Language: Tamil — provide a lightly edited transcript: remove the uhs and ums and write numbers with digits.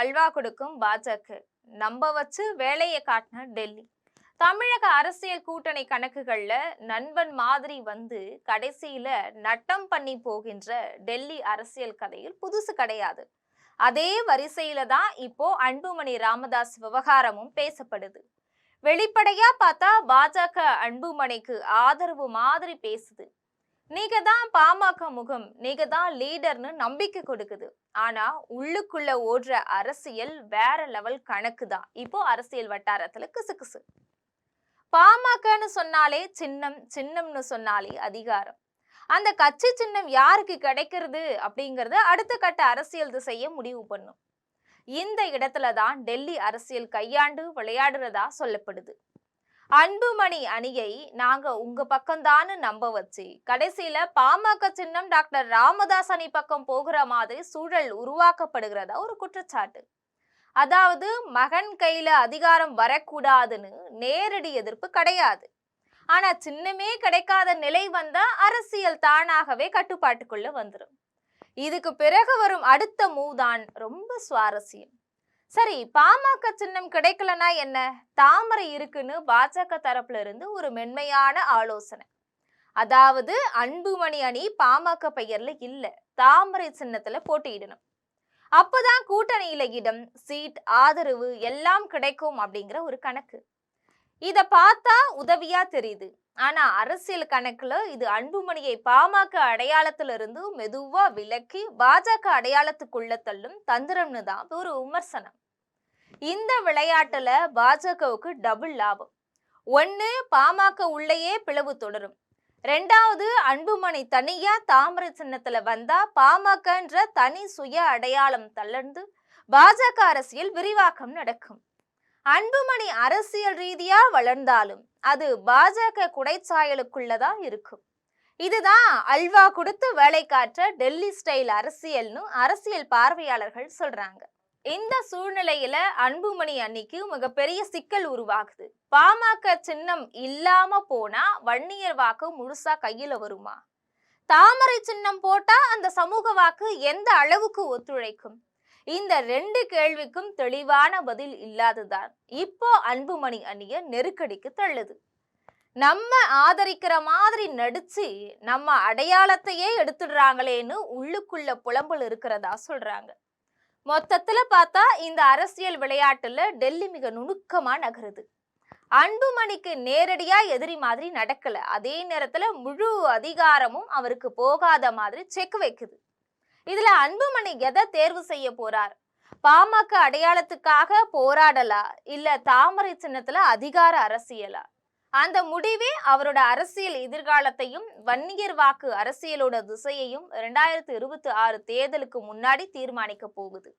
அல்வா கொடுக்கும் பாஜக, நம்ப வச்சு வேலையை காட்டின டெல்லி. தமிழக அரசியல் கூட்டணி கணக்குகள்ல நண்பன் மாதிரி வந்து கடைசியில நட்டம் பண்ணி போகின்ற டெல்லி அரசியல் கதையில் புதுசு கிடையாது. அதே வரிசையில தான் இப்போ அன்புமணி ராமதாஸ் விவகாரமும் பேசப்படுது. வெளிப்படையா பார்த்தா பாஜக அன்புமணிக்கு ஆதரவு மாதிரி பேசுது. நீங்க தான் பாமக முகம், நீங்க தான் லீடர்னு நம்பிக்கை கொடுக்குது. ஆனா உள்ளுக்குள்ள ஓடுற அரசியல் வேற லெவல் கணக்கு தான் இப்போ அரசியல் வட்டாரத்துல கிசுகிசு. பாமகன்னு சொன்னாலே சின்னம், சின்னம்னு சொன்னாலே அதிகாரம். அந்த கட்சி சின்னம் யாருக்கு கிடைக்கிறது அப்படிங்கறத அடுத்த கட்ட அரசியல் திசையை முடிவு பண்ணும். இந்த இடத்துல தான் டெல்லி அரசியல் கையாண்டு விளையாடுறதா சொல்லப்படுது. அன்புமணி அணியை நாங்க உங்க பக்கம்தான்னு நம்ப வச்சு கடைசியில பாமக சின்னம் டாக்டர் ராமதாஸ் அணி பக்கம் போகிற மாதிரி சூழல் உருவாக்கப்படுகிறதா ஒரு குற்றச்சாட்டு. அதாவது மகன் கையில அதிகாரம் வரக்கூடாதுன்னு நேரடி எதிர்ப்பு கிடையாது. ஆனா சின்னமே கிடைக்காத நிலை வந்தா அரசியல் தானாகவே கட்டுப்பாட்டுக்குள்ள வந்துடும். இதுக்கு பிறகு வரும் அடுத்த மூவ் தான் ரொம்ப சுவாரஸ்யம். சரி, பாமக சின்னம் கிடைக்கலனா என்ன, தாமரை இருக்குன்னு பாஜக தரப்புல இருந்து ஒரு மென்மையான ஆலோசனை. அதாவது அன்புமணி அணி பாமக பெயர்ல இல்ல, தாமரை சின்னத்துல போட்டியிடணும். அப்பதான் கூட்டணியில இடம், சீட், ஆதரவு எல்லாம் கிடைக்கும் அப்படிங்கிற ஒரு கணக்கு. இத பார்த்தா உதவியா தெரியுது. ஆனா அரசியல் கணக்குல இது அன்புமணியை பாமக அடையாளத்திலிருந்து மெதுவா விலக்கி பாஜக அடையாளத்துக்குள்ள தள்ளும் தந்திரம்னு தான் ஒரு விமர்சனம். இந்த விளையாட்டுல பாஜகவுக்கு டபுள் லாபம். ஒன்னு, பாமக உள்ளேயே பிளவு தொடரும். ரெண்டாவது, அன்புமணி தனியா தாமரை சின்னத்துல வந்தா பாமகன்ற தனி சுய அடையாளம் தளர்ந்து பாஜக அரசியல் விரிவாக்கம் நடக்கும். அன்புமணி அரசியல் ரீதியா வளர்ந்தாலும் அது பாஜக குடைச்சாயலுக்குள்ளதான் இருக்கும். இதுதான் அல்வா கொடுத்து வேலை காற்ற டெல்லி ஸ்டைல் அரசியல்னு அரசியல் பார்வையாளர்கள் சொல்றாங்க. இந்த சூழ்நிலையில அன்புமணி அன்னைக்கு மிகப்பெரிய சிக்கல் உருவாகுது. பாமக சின்னம் இல்லாம போனா வன்னியர் வாக்கு முழுசா கையில வருமா? தாமரை சின்னம் போட்டா அந்த சமூக வாக்கு எந்த அளவுக்கு ஒத்துழைக்கும்? இந்த ரெண்டு கேள்விக்கும் தெளிவான பதில் இல்லாததான் இப்போ அன்புமணி அணிய நெருக்கடிக்கு தள்ளுது. நம்ம ஆதரிக்கிற மாதிரி நடிச்சு நம்ம அடையாளத்தையே எடுத்துடுறாங்களேன்னு உள்ளுக்குள்ள புலம்பல் இருக்கிறதா சொல்றாங்க. மொத்தத்துல பார்த்தா இந்த அரசியல் விளையாட்டுல டெல்லி மிக நுணுக்கமா நகருது. அன்புமணிக்கு நேரடியா எதிரி மாதிரி நடக்கல, அதே நேரத்துல முழு அதிகாரமும் அவருக்கு போகாத மாதிரி செக் வைக்குது. இதுல அன்புமணி எதை தேர்வு செய்ய போறார்? பாமக அடையாளத்துக்காக போராடலா, இல்ல தாமரை சின்னத்துல அதிகார அரசியலா? அந்த முடிவே அவரோட அரசியல் எதிர்காலத்தையும் வன்னியர் வாக்கு அரசியலோட திசையையும் 2026 தேர்தலுக்கு முன்னாடி தீர்மானிக்க போகுது.